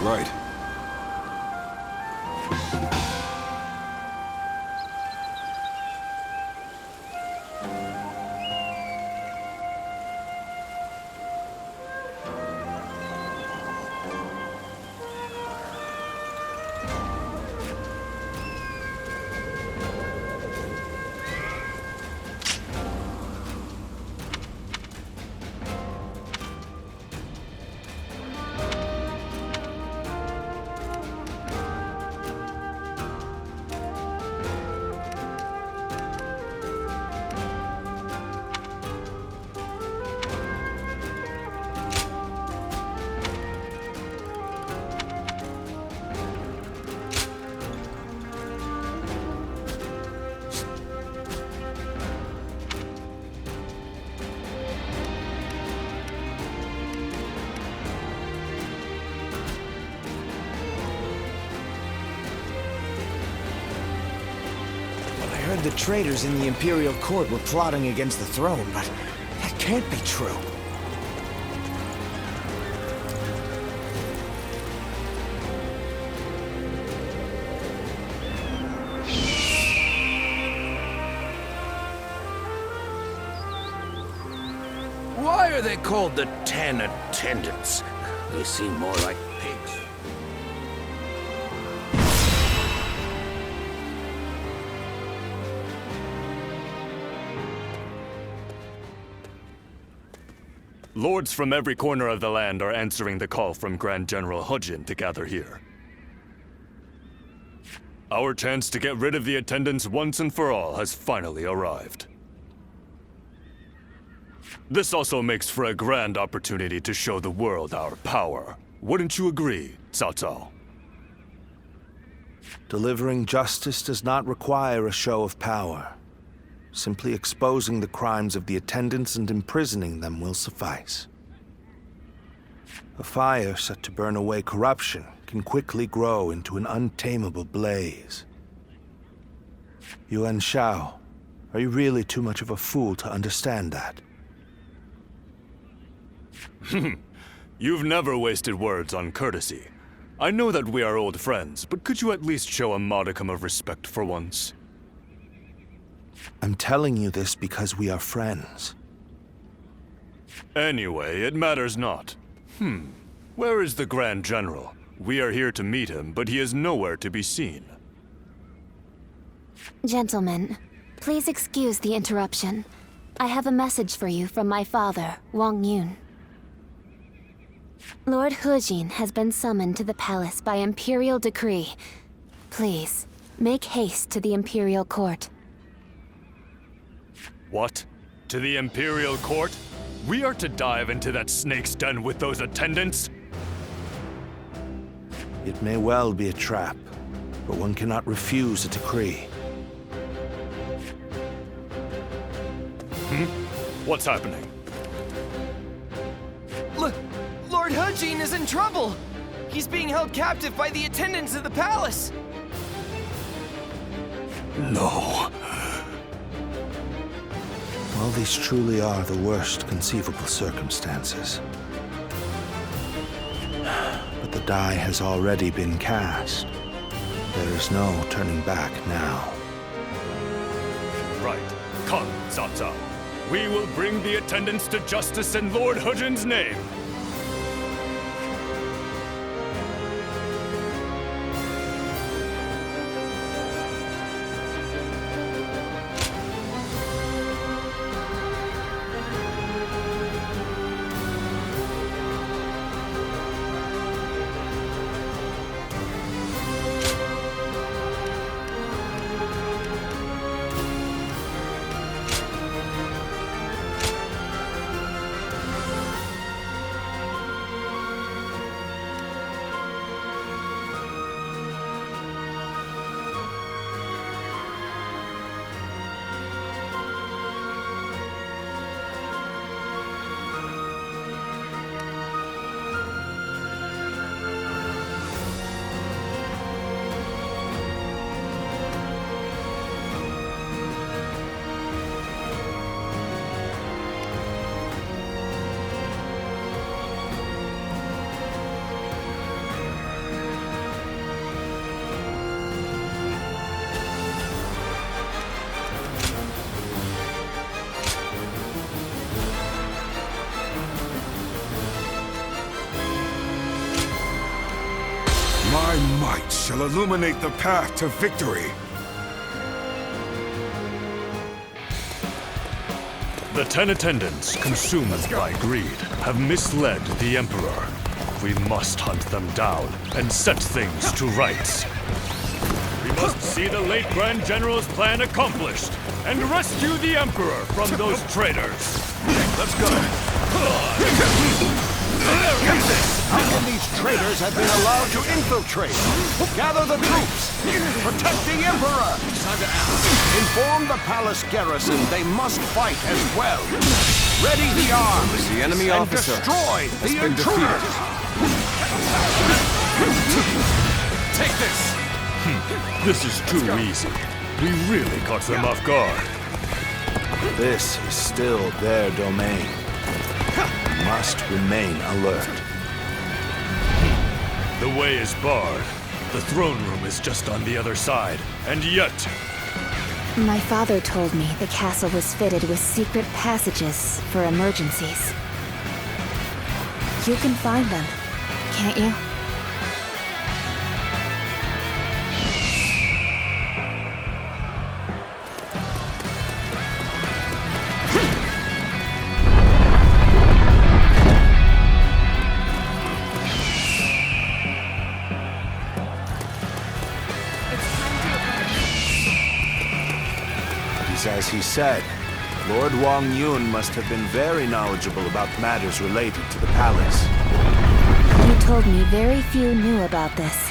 Right. I heard the traitors in the Imperial Court were plotting against the throne, but that can't be true. Why are they called the 10 Attendants? They seem more like pigs. Lords from every corner of the land are answering the call from Grand General Hujin to gather here. Our chance to get rid of the attendants once and for all has finally arrived. This also makes for a grand opportunity to show the world our power. Wouldn't you agree, Cao Cao? Delivering justice does not require a show of power. Simply exposing the crimes of the attendants and imprisoning them will suffice. A fire set to burn away corruption can quickly grow into an untamable blaze. Yuan Shao, are you really too much of a fool to understand that? You've never wasted words on courtesy. I know that we are old friends, but could you at least show a modicum of respect for once? I'm telling you this because we are friends. Anyway, it matters not. Where is the Grand General? We are here to meet him, but he is nowhere to be seen. Gentlemen, please excuse the interruption. I have a message for you from my father, Wang Yun. Lord Hujin has been summoned to the palace by Imperial decree. Please, make haste to the Imperial Court. What? To the Imperial Court? We are to dive into that snake's den with those attendants? It may well be a trap, but one cannot refuse a decree. What's happening? Lord Hujin is in trouble! He's being held captive by the attendants of the palace! No. Well, these truly are the worst conceivable circumstances. But the die has already been cast. There is no turning back now. Right. Come, Cao Cao. We will bring the attendants to justice in Lord Hujin's name. My might shall illuminate the path to victory. The 10 attendants, consumed by greed, have misled the Emperor. We must hunt them down and set things to rights. We must see the late Grand General's plan accomplished and rescue the Emperor from those traitors. Let's go. How can these traitors have been allowed to infiltrate? Gather the troops! Protect the Emperor! Inform the palace garrison they must fight as well. Ready the arms! The enemy and officer destroy has the been intruders! Take this! This is too easy. We really caught them off guard. This is still their domain. We must remain alert. The way is barred. The throne room is just on the other side. And yet, My father told me the castle was fitted with secret passages for emergencies. You can find them, can't you? As he said, Lord Wang Yun must have been very knowledgeable about matters related to the palace. You told me very few knew about this,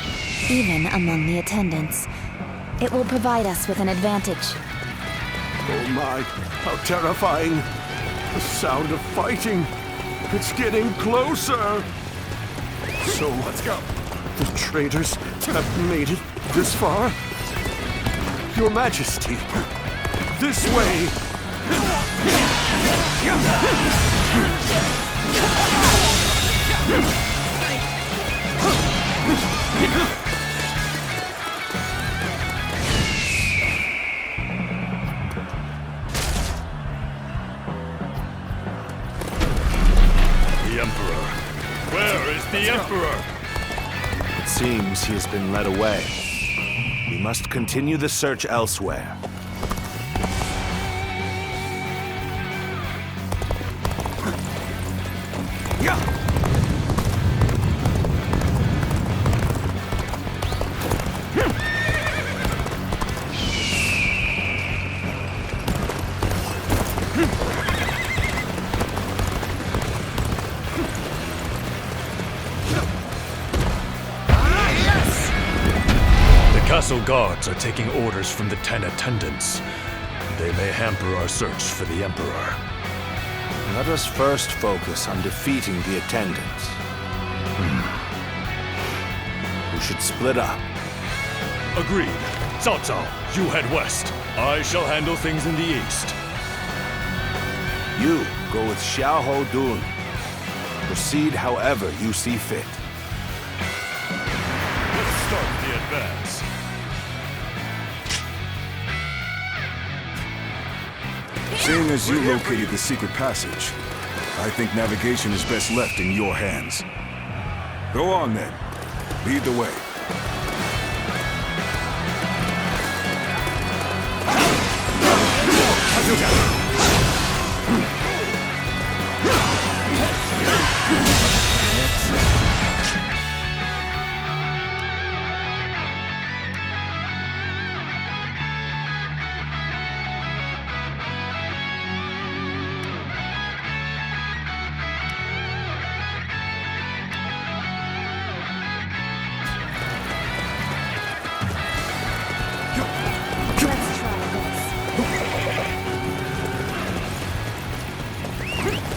even among the attendants. It will provide us with an advantage. Oh my, how terrifying! The sound of fighting! It's getting closer! So, let's go. The traitors have made it this far? Your Majesty! This way! the Emperor. Where is the Emperor? It seems he has been led away. We must continue the search elsewhere. Castle guards are taking orders from the 10 attendants. They may hamper our search for the Emperor. Let us first focus on defeating the attendants. We should split up. Agreed. Cao Cao, you head west. I shall handle things in the east. You go with Xiahou Dun. Proceed however you see fit. Let's start the advance. Seeing as you located the secret passage, I think navigation is best left in your hands. Go on then. Lead the way.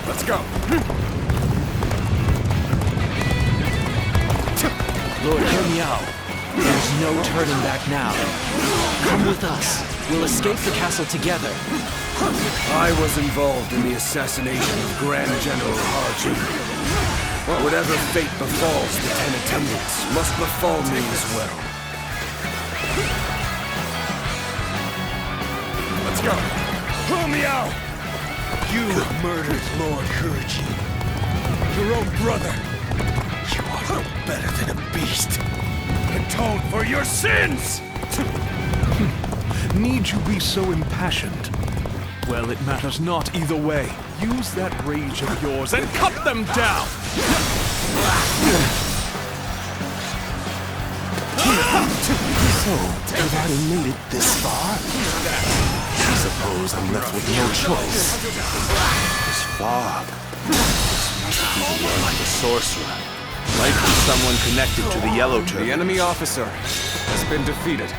Let's go! Lord Miao, there's no turning back now. Come with us. We'll escape the castle together. I was involved in the assassination of Grand General Harjun. Whatever fate befalls the 10 attendants must befall me as well. Let's go! Miao! You murdered Lord Hurji. Your own brother. You are no better than a beast. And atone for your sins! Need you be so impassioned? Well, it matters not either way. Use that rage of yours and cut them down! So, have I made it this far? I suppose I'm left with no choice. This fog. This must be the work of a sorcerer. Likely someone connected to the Yellow Turtle. The enemy officer has been defeated.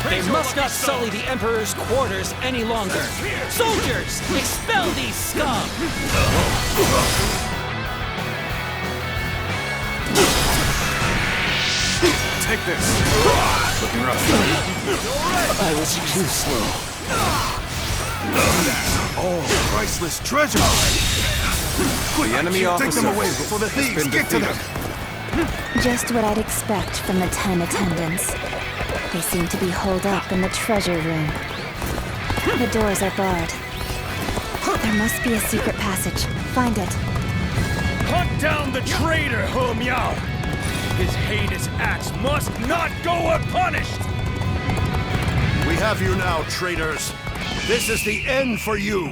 They must not sully the Emperor's quarters any longer. Soldiers, expel these scum! Take this. Looking rough. I was too slow. Oh, priceless treasure! The enemy officer Take them away before the has thieves been get to them! defeated. Just what I'd expect from the 10 attendants. They seem to be holed up in the treasure room. The doors are barred. There must be a secret passage. Find it. Hunt down the traitor, He Miao! His heinous acts must not go unpunished! We have you now, traitors. This is the end for you.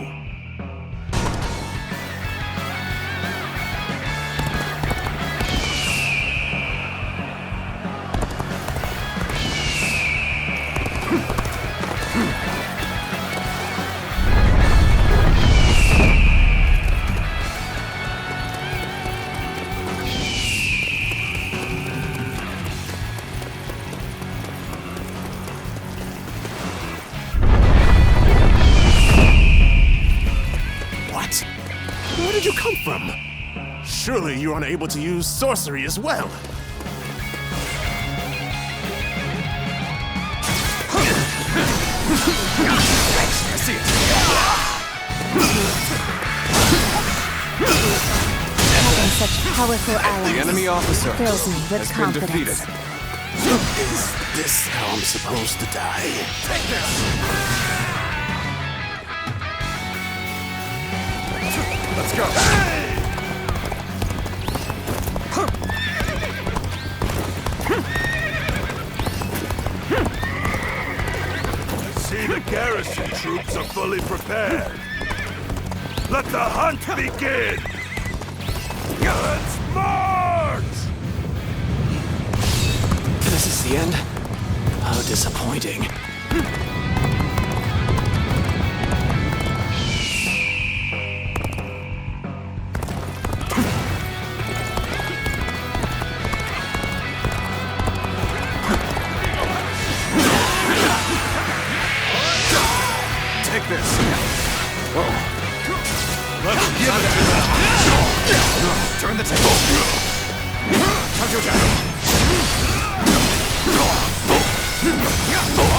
Where did you come from? Surely you're unable to use sorcery as well. I see it. Having such powerful allies The enemy officer fills me with has been defeated. confidence. Is this how I'm supposed to die? Take this! Let's go. I see the garrison troops are fully prepared. Let the hunt begin! Let's march! This is the end? How disappointing. Take this. Let's give it to them! Turn the table. How's your down?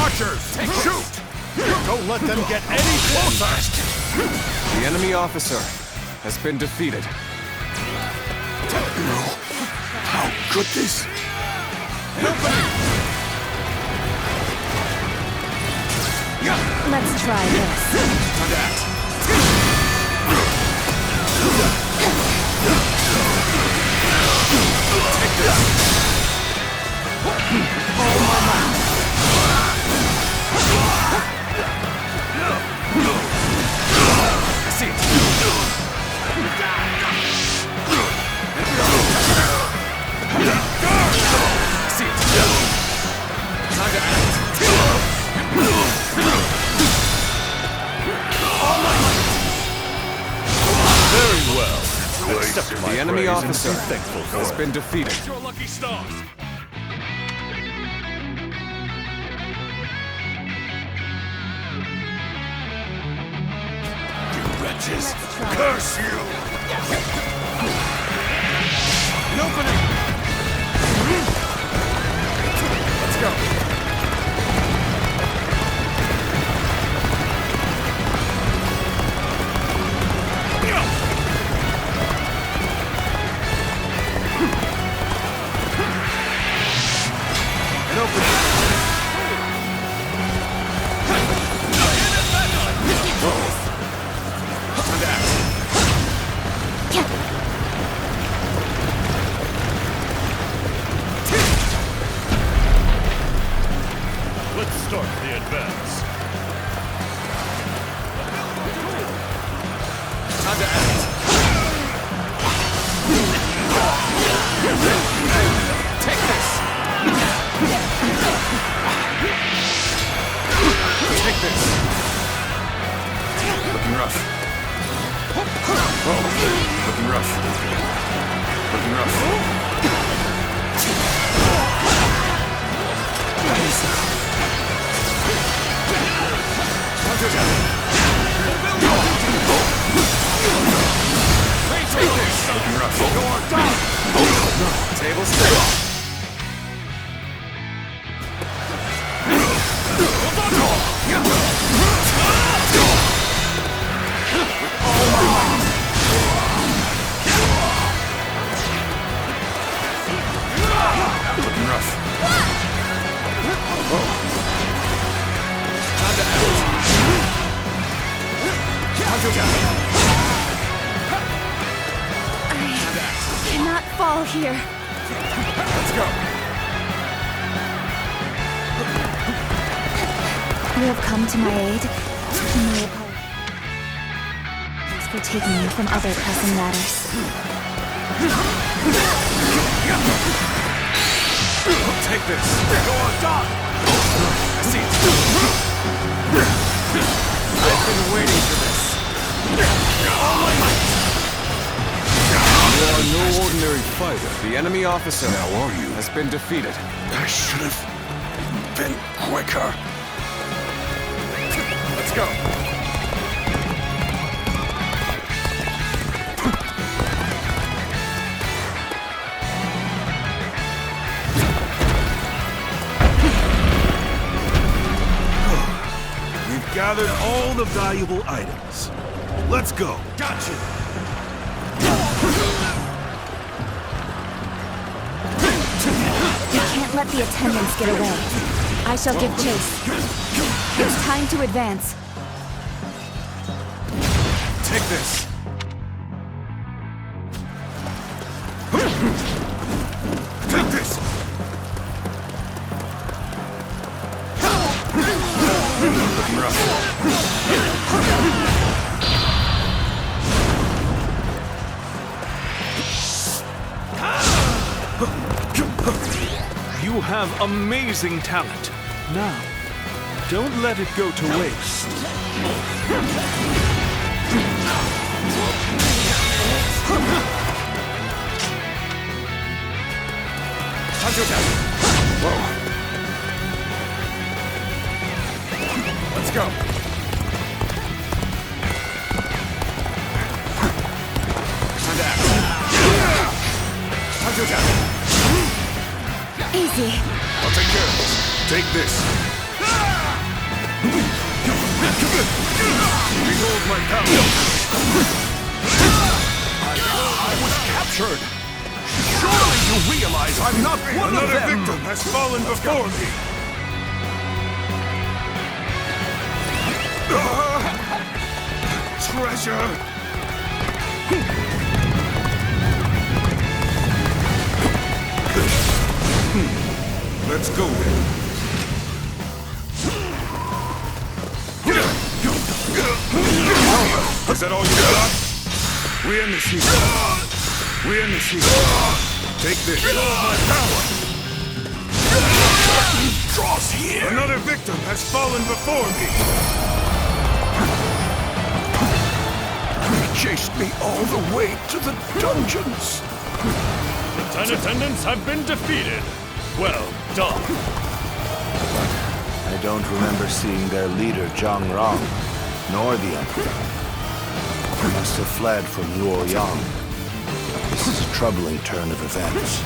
Archers, shoot! Don't let them get any closer! The enemy officer has been defeated. How could this? Let's try this. I see it. I see it. Time to act. Very well. Accept my The enemy praise and officer be thankful for has it. been defeated. Your lucky stars. Wretches! Curse you! An opening! Let's go. An opening! Time to act. to act. Take this! Take this! Looking rough. Oh, looking rough. Looking rough. Looking rough. Table stay. Looking rough. Whoa. Time to act. I cannot fall here. Let's go. You have come to my aid. You may apologize for taking you from other pressing matters. Take this. Go on, Doc. I see it. I've been waiting for this. All my might. You are no ordinary fighter. The enemy officer Now are you? has been defeated. I should have been quicker. Let's go. We've gathered all the valuable items. Let's go. Got you. You can't let the attendants get away. I shall give chase. It's time to advance. Take this. Take this! Looking rough. You have amazing talent. Now, don't let it go to waste. Whoa. Let's go. Time to act. Time to attack. Easy. I'll take care of this. Take this. Behold my power. I was captured. Surely you realize I'm not one of Another them. victim has fallen before me. Treasure. Let's go then. Is that all you got? We end this here. We end this here. Take this. Behold my power. Draws here. Another victim has fallen before me. He chased me all the way to the dungeons. The 10 attendants have been defeated. Well done. I don't remember seeing their leader, Zhang Rong, nor the Emperor. They must have fled from Luoyang. This is a troubling turn of events.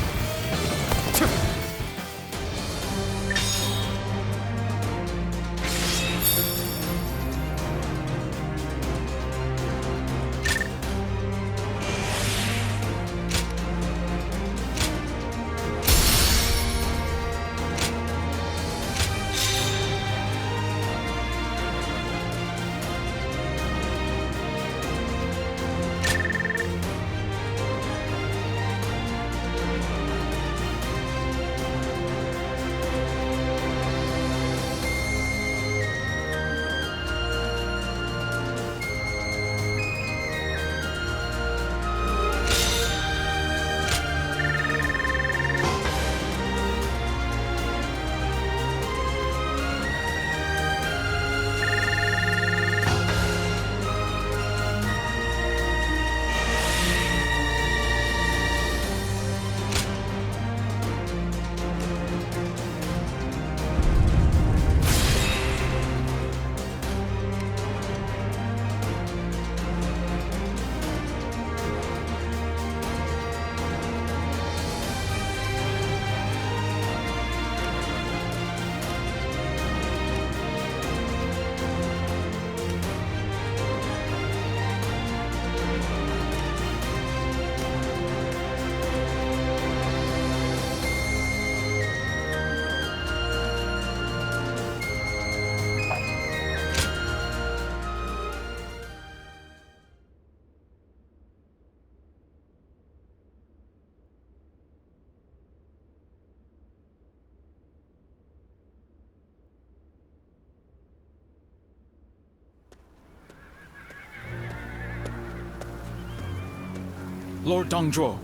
Lord Dongzhuo,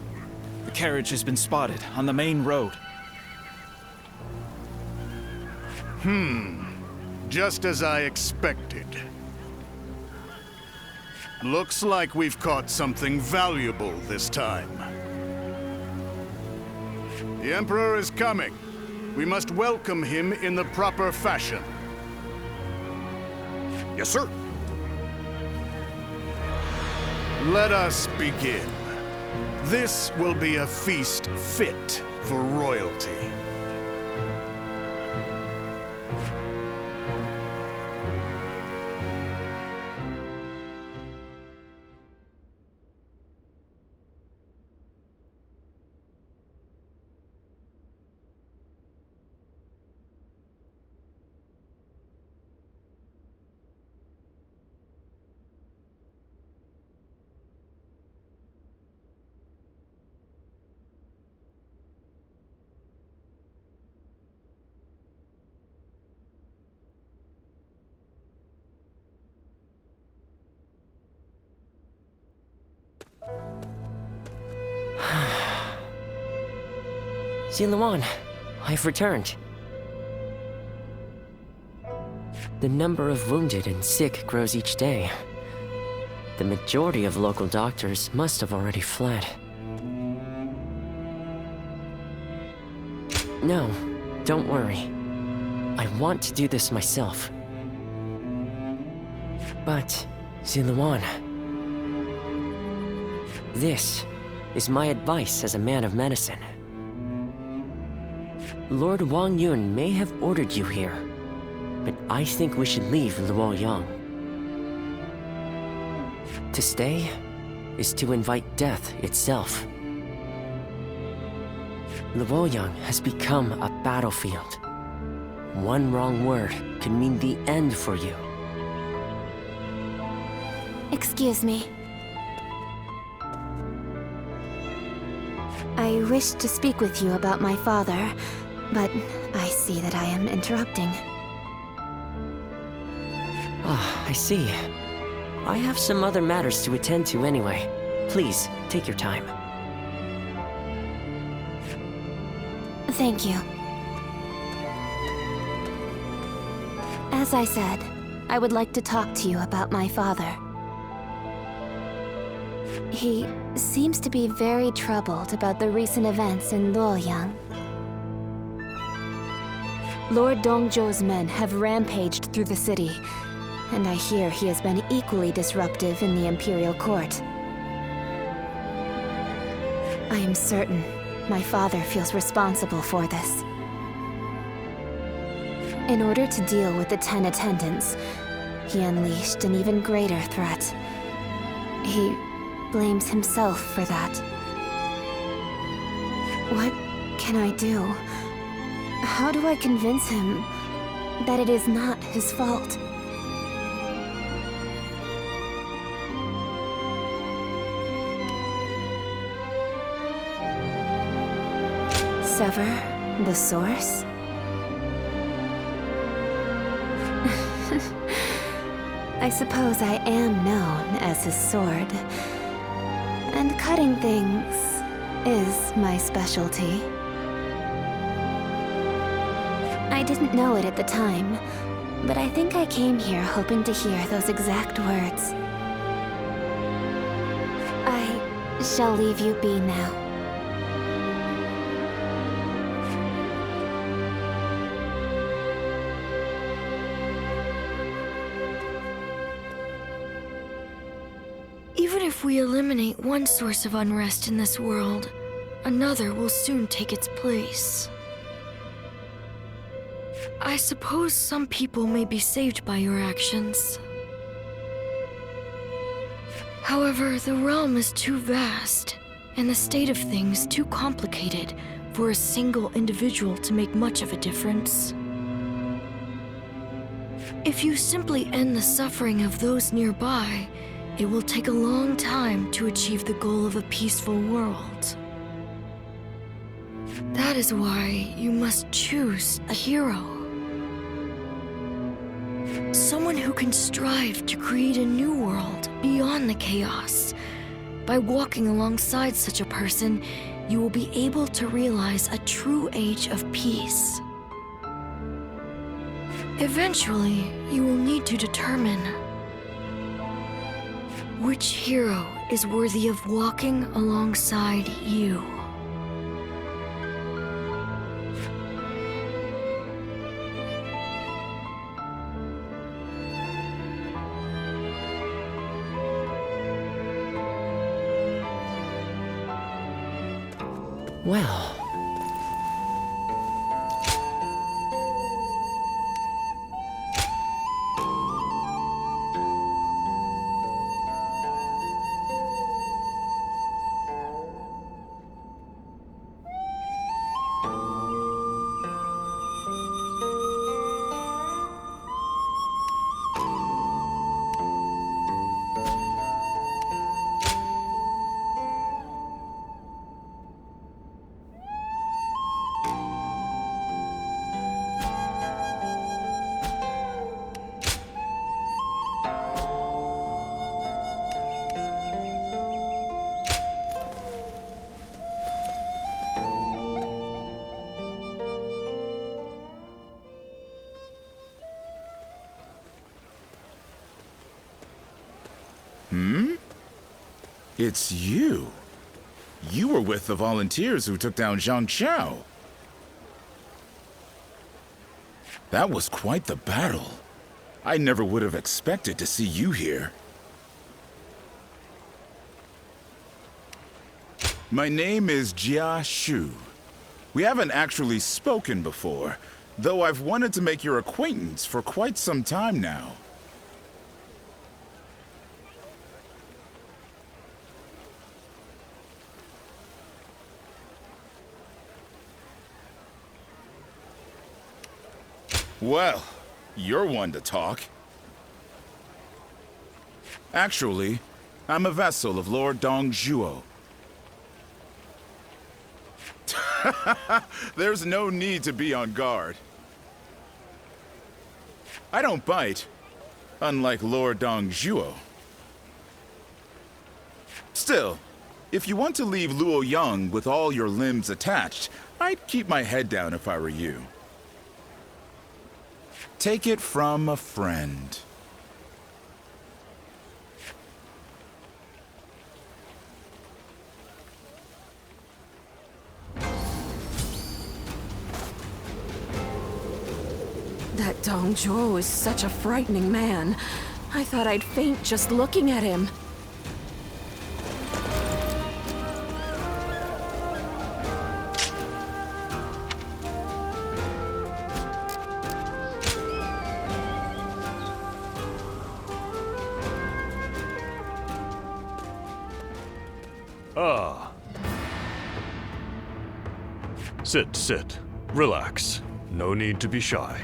the carriage has been spotted on the main road. Just as I expected. Looks like we've caught something valuable this time. The Emperor is coming. We must welcome him in the proper fashion. Yes, sir. Let us begin. This will be a feast fit for royalty. Ziluan, I've returned. The number of wounded and sick grows each day. The majority of local doctors must have already fled. No, don't worry. I want to do this myself. But, Ziluan, this is my advice as a man of medicine. Lord Wang Yun may have ordered you here, but I think we should leave Luoyang. To stay is to invite death itself. Luoyang has become a battlefield. One wrong word could mean the end for you. Excuse me. I wish to speak with you about my father, but I see that I am interrupting. Ah, I see. I have some other matters to attend to anyway. Please, take your time. Thank you. As I said, I would like to talk to you about my father. He seems to be very troubled about the recent events in Luoyang. Lord Dongzhuo's men have rampaged through the city, and I hear he has been equally disruptive in the Imperial Court. I am certain my father feels responsible for this. In order to deal with the 10 attendants, he unleashed an even greater threat. He blames himself for that. What can I do? How do I convince him that it is not his fault? Sever the source? I suppose I am known as his sword. And cutting things is my specialty. I didn't know it at the time, but I think I came here hoping to hear those exact words. I shall leave you be now. Even if we eliminate one source of unrest in this world, another will soon take its place. I suppose some people may be saved by your actions. However, the realm is too vast, and the state of things too complicated for a single individual to make much of a difference. If you simply end the suffering of those nearby, it will take a long time to achieve the goal of a peaceful world. That is why you must choose a hero. Someone who can strive to create a new world beyond the chaos, By walking alongside such a person, you will be able to realize a true age of peace. Eventually, you will need to determine which hero is worthy of walking alongside you. Well... It's you. You were with the volunteers who took down Zhang Qiao. That was quite the battle. I never would have expected to see you here. My name is Jia Shu. We haven't actually spoken before, though I've wanted to make your acquaintance for quite some time now. Well, you're one to talk. Actually, I'm a vassal of Lord Dongzhuo. There's no need to be on guard. I don't bite, unlike Lord Dongzhuo. Still, if you want to leave Luoyang with all your limbs attached, I'd keep my head down if I were you. Take it from a friend. That Dongzhuo is such a frightening man. I thought I'd faint just looking at him. Ah. Sit. Relax. No need to be shy.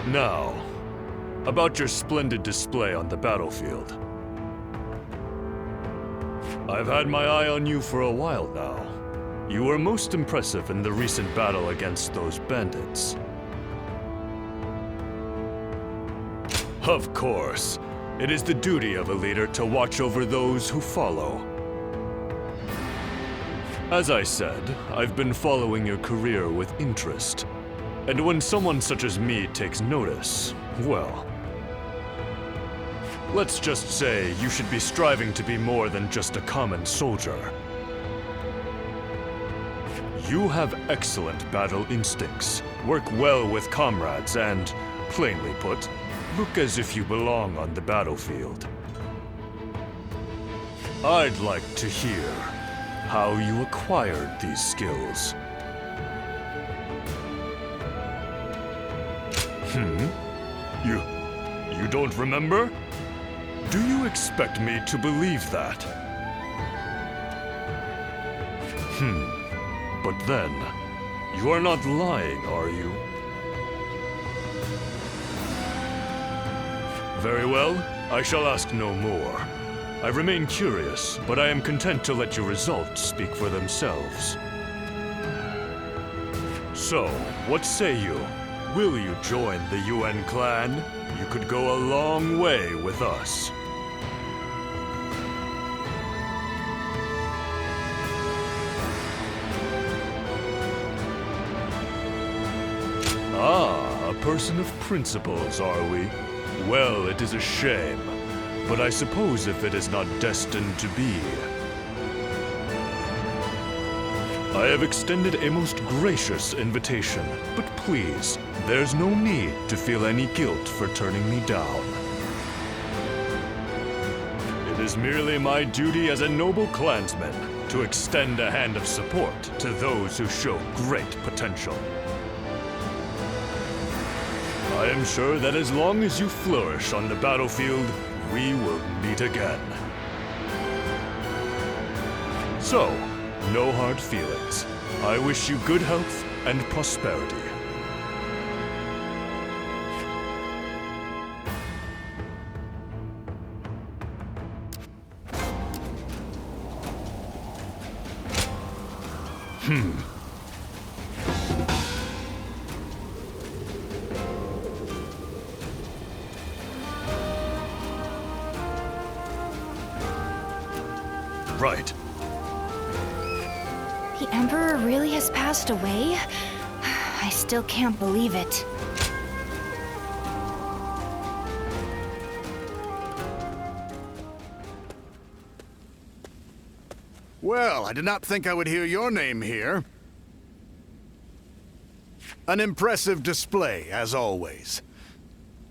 Now, about your splendid display on the battlefield. I've had my eye on you for a while now. You were most impressive in the recent battle against those bandits. Of course, it is the duty of a leader to watch over those who follow. As I said, I've been following your career with interest. And when someone such as me takes notice, well, let's just say you should be striving to be more than just a common soldier. You have excellent battle instincts, work well with comrades, and, plainly put, look as if you belong on the battlefield. I'd like to hear how you acquired these skills. You don't remember? Do you expect me to believe that? But then, you are not lying, are you? Very well, I shall ask no more. I remain curious, but I am content to let your results speak for themselves. So, what say you? Will you join the UN clan? You could go a long way with us. Ah, a person of principles, are we? Well, it is a shame. But I suppose if it is not destined to be. I have extended a most gracious invitation, but please, there's no need to feel any guilt for turning me down. It is merely my duty as a noble clansman to extend a hand of support to those who show great potential. I am sure that as long as you flourish on the battlefield, we will meet again. So, no hard feelings. I wish you good health and prosperity. Right. The Emperor really has passed away? I still can't believe it. Well, I did not think I would hear your name here. An impressive display, as always.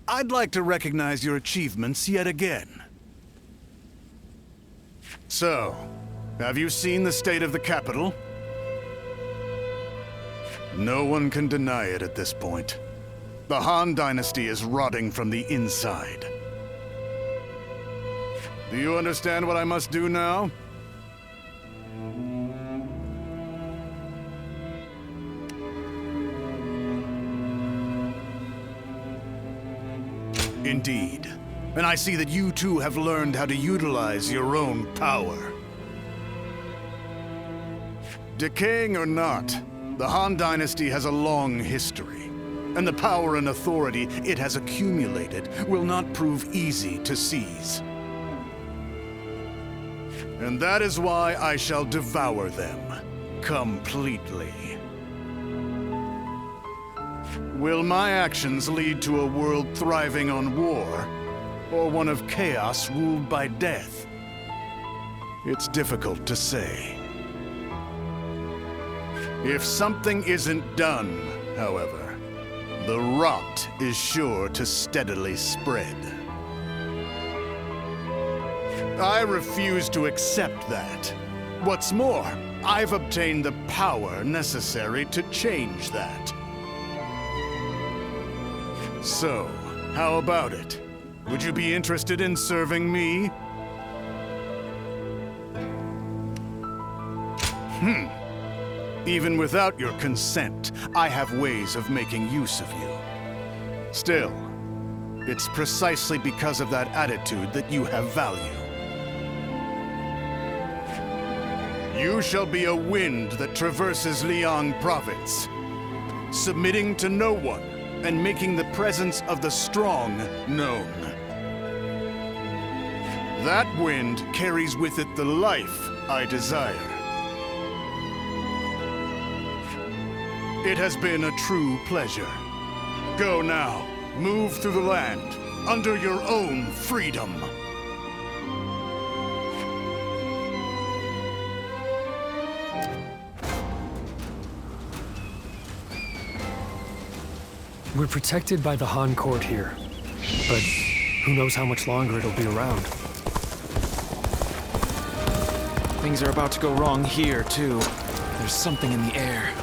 I'd like to recognize your achievements yet again. So, have you seen the state of the capital? No one can deny it at this point. The Han Dynasty is rotting from the inside. Do you understand what I must do now? Indeed. And I see that you too have learned how to utilize your own power. Decaying or not, the Han Dynasty has a long history, and the power and authority it has accumulated will not prove easy to seize. And that is why I shall devour them completely. Will my actions lead to a world thriving on war, or one of chaos ruled by death? It's difficult to say. If something isn't done, however, the rot is sure to steadily spread. I refuse to accept that. What's more, I've obtained the power necessary to change that. So, how about it? Would you be interested in serving me? Even without your consent, I have ways of making use of you. Still, it's precisely because of that attitude that you have value. You shall be a wind that traverses Liang Province, submitting to no one and making the presence of the strong known. That wind carries with it the life I desire. It has been a true pleasure. Go now. Move through the land, under your own freedom. We're protected by the Han court here, but who knows how much longer it'll be around. Things are about to go wrong here, too. There's something in the air.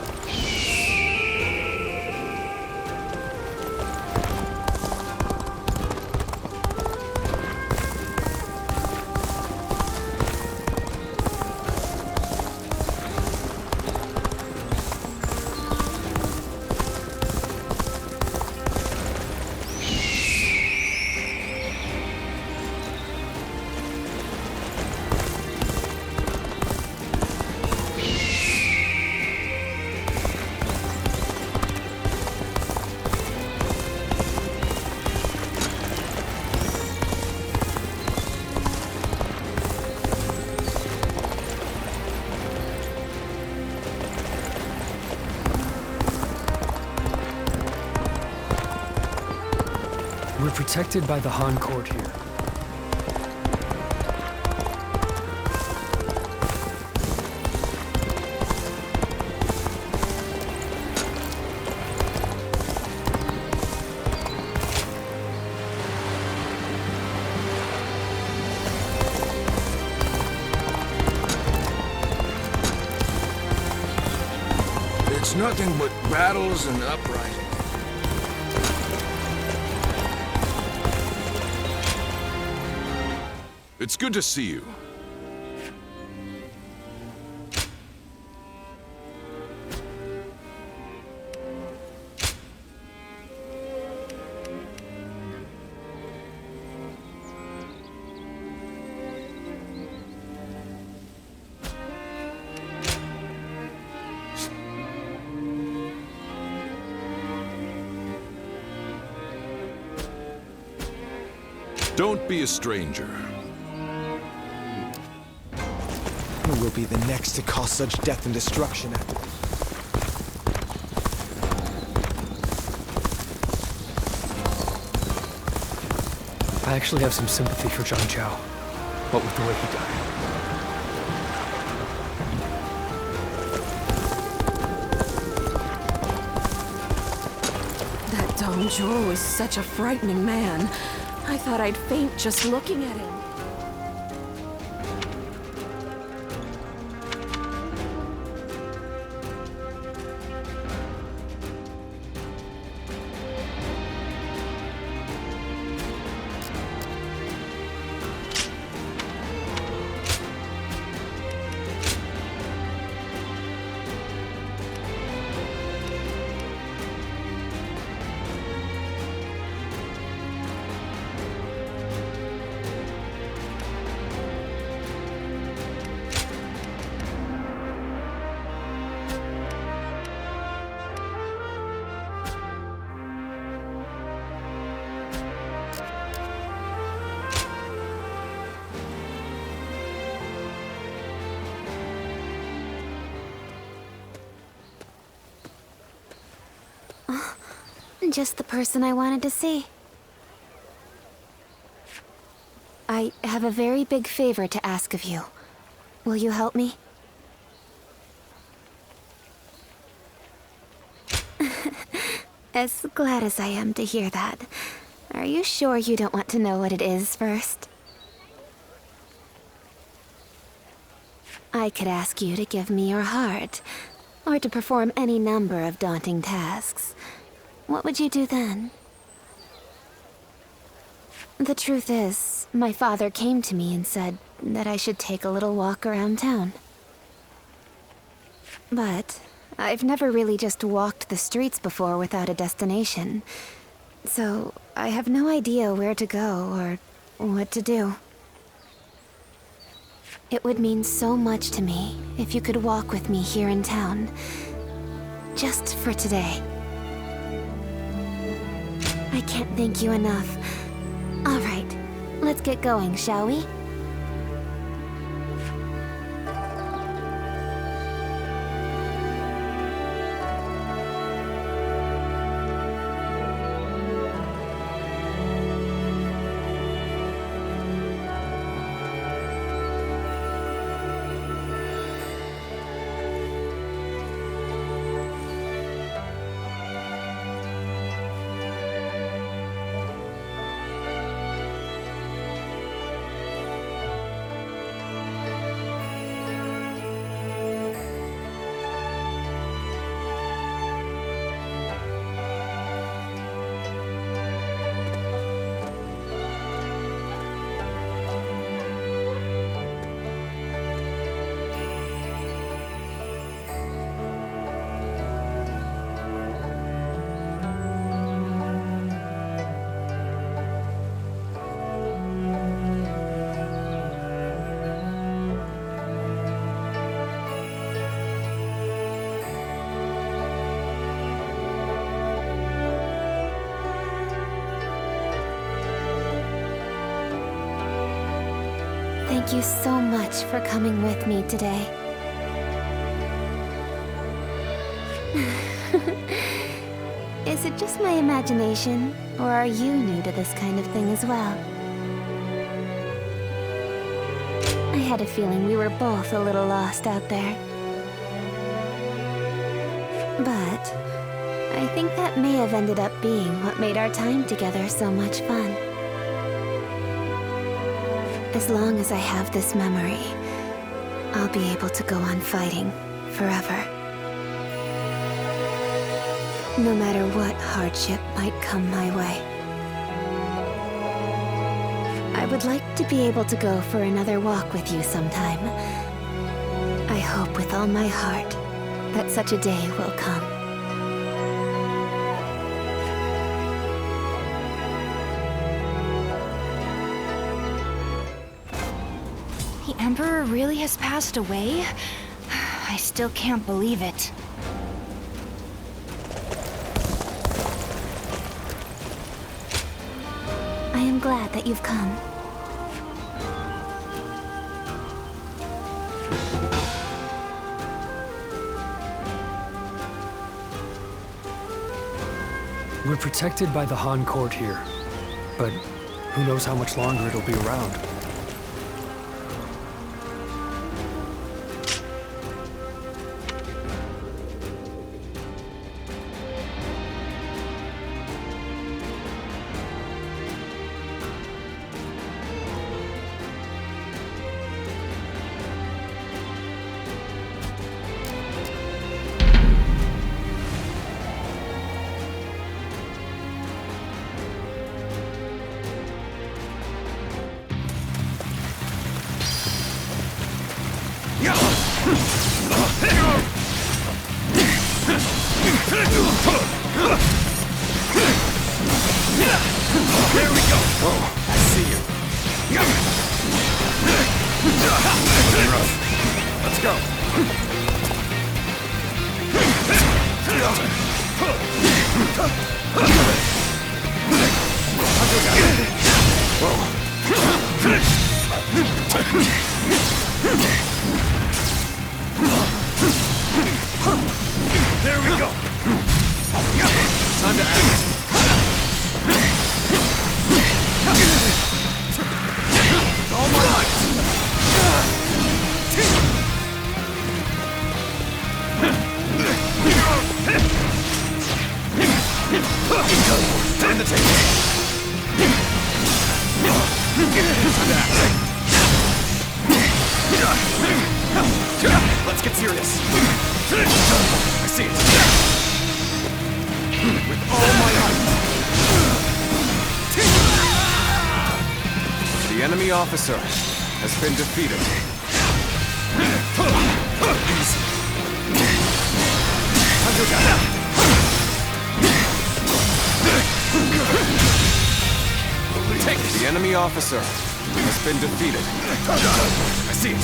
We're protected by the Han court here. It's nothing but battles and uprisings. It's good to see you. Don't be a stranger. Who will be the next to cause such death and destruction? I actually have some sympathy for Zhang Zhao, what with the way he died. That Dong Zhuo is such a frightening man. I thought I'd faint just looking at him. Just the person I wanted to see. I have a very big favor to ask of you. Will you help me? As glad as I am to hear that. Are you sure you don't want to know what it is first? I could ask you to give me your heart, or to perform any number of daunting tasks. What would you do then? The truth is, my father came to me and said that I should take a little walk around town. But I've never really just walked the streets before without a destination. So I have no idea where to go or what to do. It would mean so much to me if you could walk with me here in town. Just for today. I can't thank you enough. All right, let's get going, shall we? Thank you so much for coming with me today. Is it just my imagination, or are you new to this kind of thing as well? I had a feeling we were both a little lost out there. But I think that may have ended up being what made our time together so much fun. As long as I have this memory, I'll be able to go on fighting forever. No matter what hardship might come my way. I would like to be able to go for another walk with you sometime. I hope with all my heart that such a day will come. The Emperor really has passed away? I still can't believe it. I am glad that you've come. We're protected by the Han court here, but who knows how much longer it'll be around. There we go! Oh, I see you. Rough. Let's go. There we go. Time to act. All my might. Time to take it. Time to act. Let's get serious. I see it. With all my might. The enemy officer has been defeated. Easy. Take it. The enemy officer has been defeated. I see it.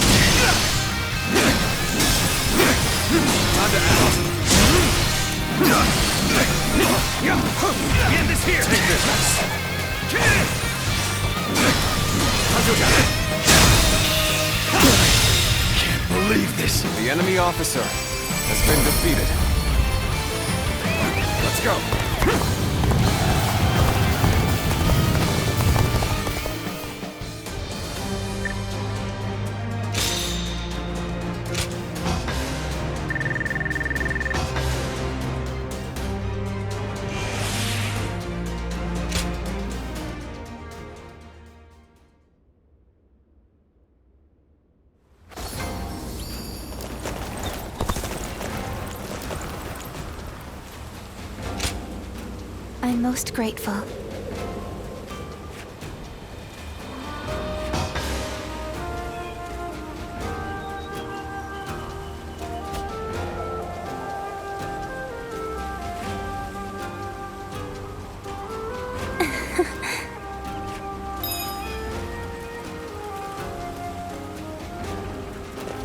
Time to act. End this here. Take this. Can't believe this. The enemy officer has been defeated. Let's go. I'm most grateful.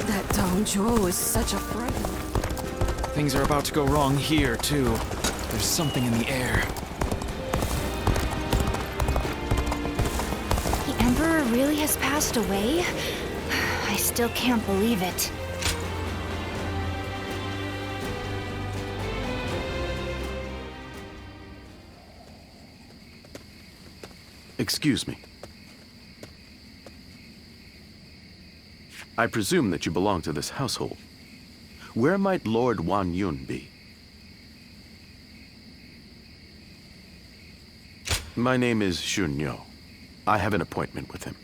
That Dong Zhuo is such a fright. Things are about to go wrong here, too. There's something in the air. The Emperor really has passed away? I still can't believe it. Excuse me. I presume that you belong to this household. Where might Lord Wan Yun be? My name is Xun Yo. I have an appointment with him.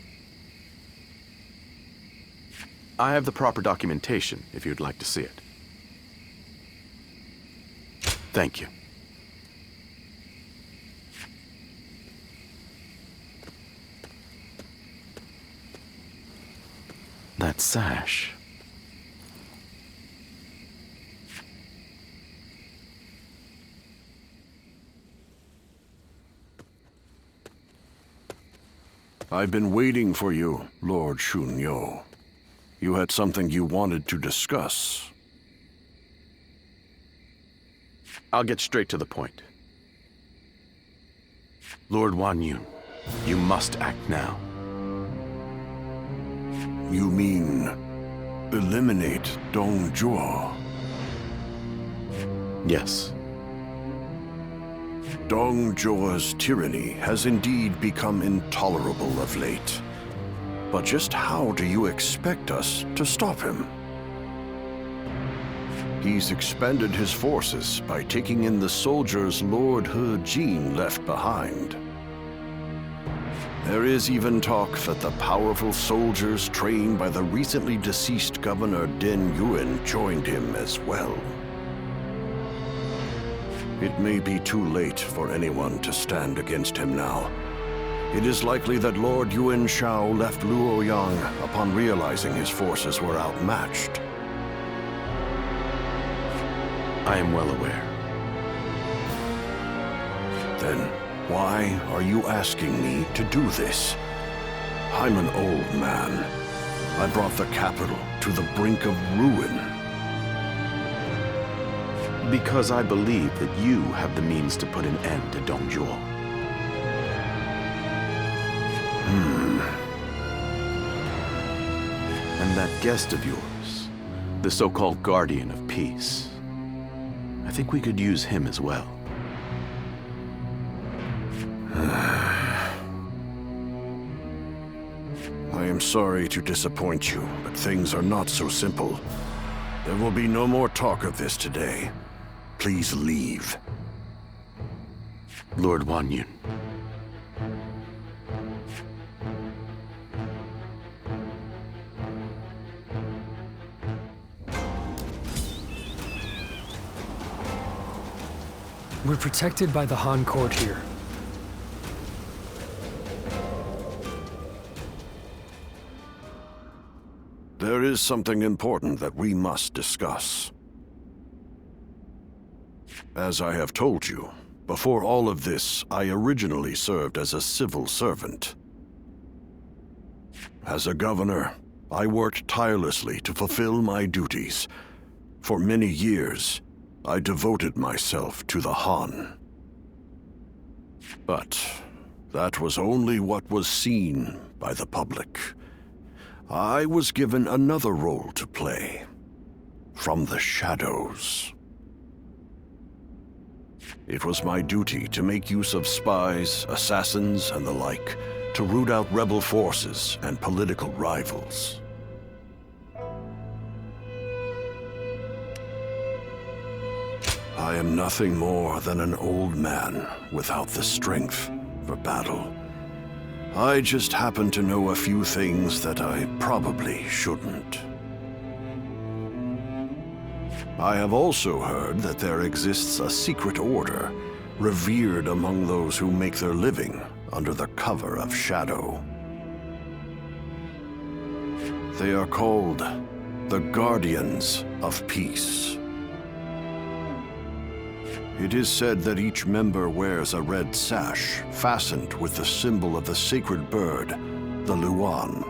I have the proper documentation if you'd like to see it. Thank you. That sash. I've been waiting for you, Lord Xun Yo. You had something you wanted to discuss. I'll get straight to the point. Lord Wan Yun, you must act now. You mean eliminate Dong Zhuo? Yes. Dong Zhuo's tyranny has indeed become intolerable of late. But just how do you expect us to stop him? He's expanded his forces by taking in the soldiers Lord He Jin left behind. There is even talk that the powerful soldiers trained by the recently deceased Governor Den Yuan joined him as well. It may be too late for anyone to stand against him now. It is likely that Lord Yuan Shao left Luoyang upon realizing his forces were outmatched. I am well aware. Then why are you asking me to do this? I'm an old man. I brought the capital to the brink of ruin. Because I believe that you have the means to put an end to Dong Zhuo. And that guest of yours, the so-called Guardian of Peace, I think we could use him as well. I am sorry to disappoint you, but things are not so simple. There will be no more talk of this today. Please leave. Lord Wan Yun. We're protected by the Han Court here. There is something important that we must discuss. As I have told you, before all of this, I originally served as a civil servant. As a governor, I worked tirelessly to fulfill my duties. For many years, I devoted myself to the Han. But that was only what was seen by the public. I was given another role to play, from the shadows. It was my duty to make use of spies, assassins, and the like, to root out rebel forces and political rivals. I am nothing more than an old man without the strength for battle. I just happen to know a few things that I probably shouldn't. I have also heard that there exists a secret order, revered among those who make their living under the cover of shadow. They are called the Guardians of Peace. It is said that each member wears a red sash fastened with the symbol of the sacred bird, the Luan.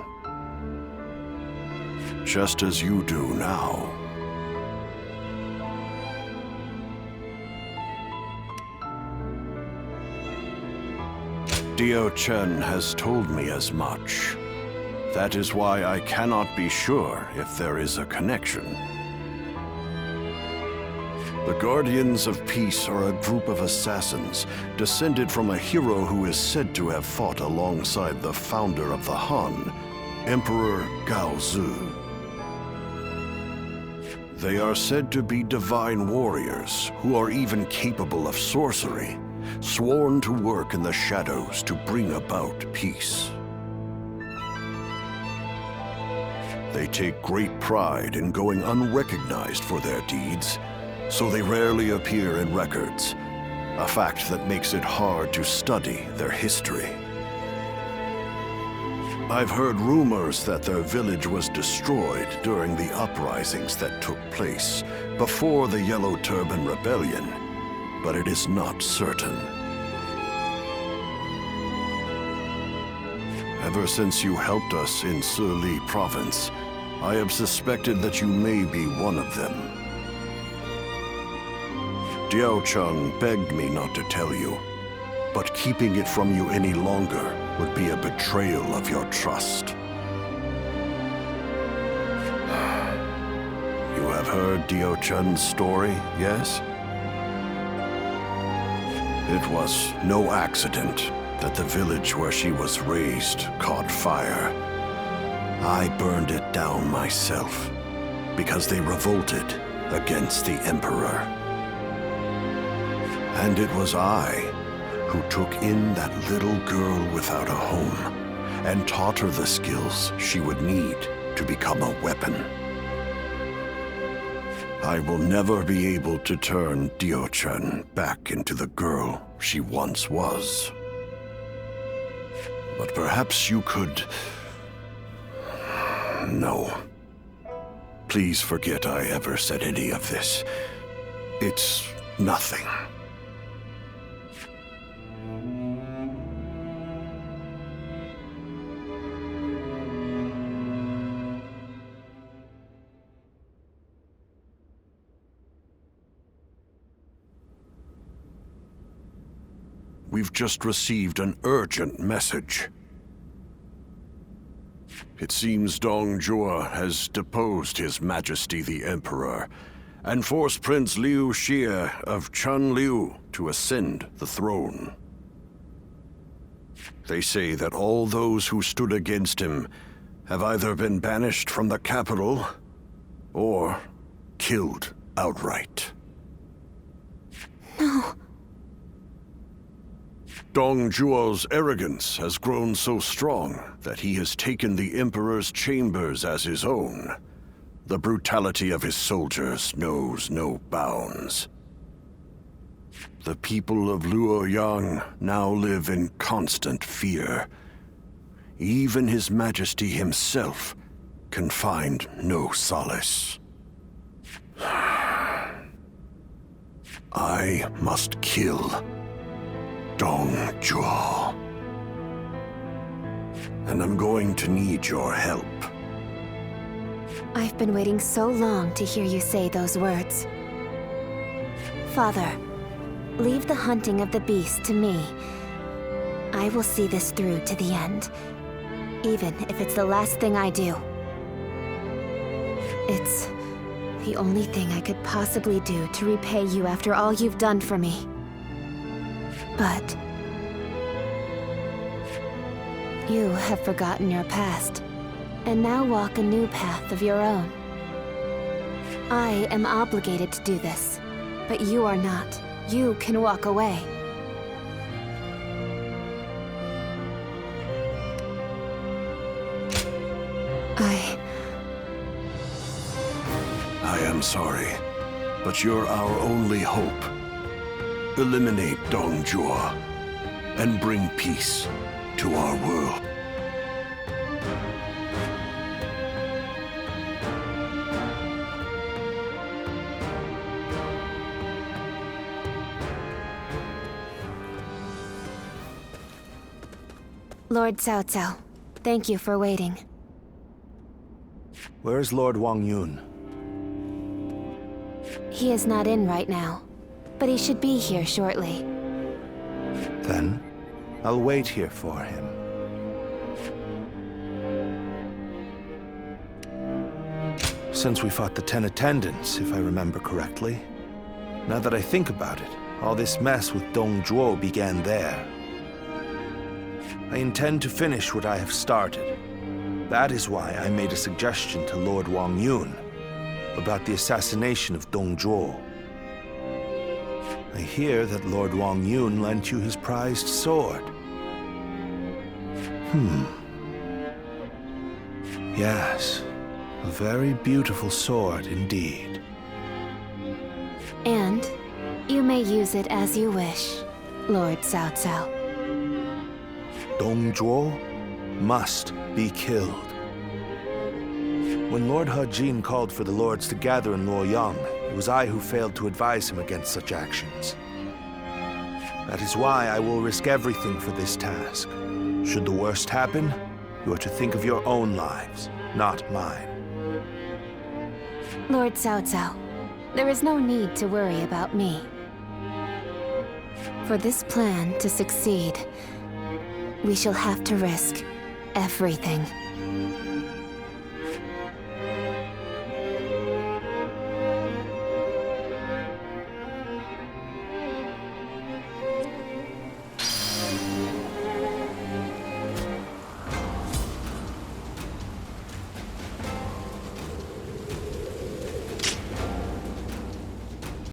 Just as you do now. Dio Chen has told me as much. That is why I cannot be sure if there is a connection. The Guardians of Peace are a group of assassins descended from a hero who is said to have fought alongside the founder of the Han, Emperor Gaozu. They are said to be divine warriors who are even capable of sorcery, sworn to work in the shadows to bring about peace. They take great pride in going unrecognized for their deeds, so they rarely appear in records, a fact that makes it hard to study their history. I've heard rumors that their village was destroyed during the uprisings that took place before the Yellow Turban Rebellion, but it is not certain. Ever since you helped us in Sili province, I have suspected that you may be one of them. Diao Chun begged me not to tell you, but keeping it from you any longer would be a betrayal of your trust. You have heard Diao Chun's story, yes? It was no accident that the village where she was raised caught fire. I burned it down myself because they revolted against the Emperor. And it was I who took in that little girl without a home and taught her the skills she would need to become a weapon. I will never be able to turn Diao Chun back into the girl she once was. But perhaps you could... No. Please forget I ever said any of this. It's nothing. We've just received an urgent message. It seems Dong Zhuo has deposed His Majesty the Emperor and forced Prince Liu Xie of Chunliu to ascend the throne. They say that all those who stood against him have either been banished from the capital or killed outright. No. Dong Zhuo's arrogance has grown so strong that he has taken the Emperor's chambers as his own. The brutality of his soldiers knows no bounds. The people of Luoyang now live in constant fear. Even His Majesty himself can find no solace. I must kill Dong Zhuo. And I'm going to need your help. I've been waiting so long to hear you say those words. Father, leave the hunting of the beast to me. I will see this through to the end, even if it's the last thing I do. It's the only thing I could possibly do to repay you after all you've done for me. But you have forgotten your past, and now walk a new path of your own. I am obligated to do this, but you are not. You can walk away. I am sorry, but you're our only hope. Eliminate Dong Zhuo and bring peace to our world. Lord Cao Cao, thank you for waiting. Where's Lord Wang Yun? He is not in right now, but he should be here shortly. Then, I'll wait here for him. Since we fought the 10 attendants, if I remember correctly, Now that I think about it, all this mess with Dong Zhuo began there. I intend to finish what I have started. That is why I made a suggestion to Lord Wang Yun about the assassination of Dong Zhuo. I hear that Lord Wang Yun lent you his prized sword. Yes, a very beautiful sword indeed. And you may use it as you wish, Lord Cao Cao. Dong Zhuo must be killed. When Lord He Jin called for the lords to gather in Luoyang, it was I who failed to advise him against such actions. That is why I will risk everything for this task. Should the worst happen, you are to think of your own lives, not mine. Lord Cao Cao, there is no need to worry about me. For this plan to succeed, we shall have to risk everything.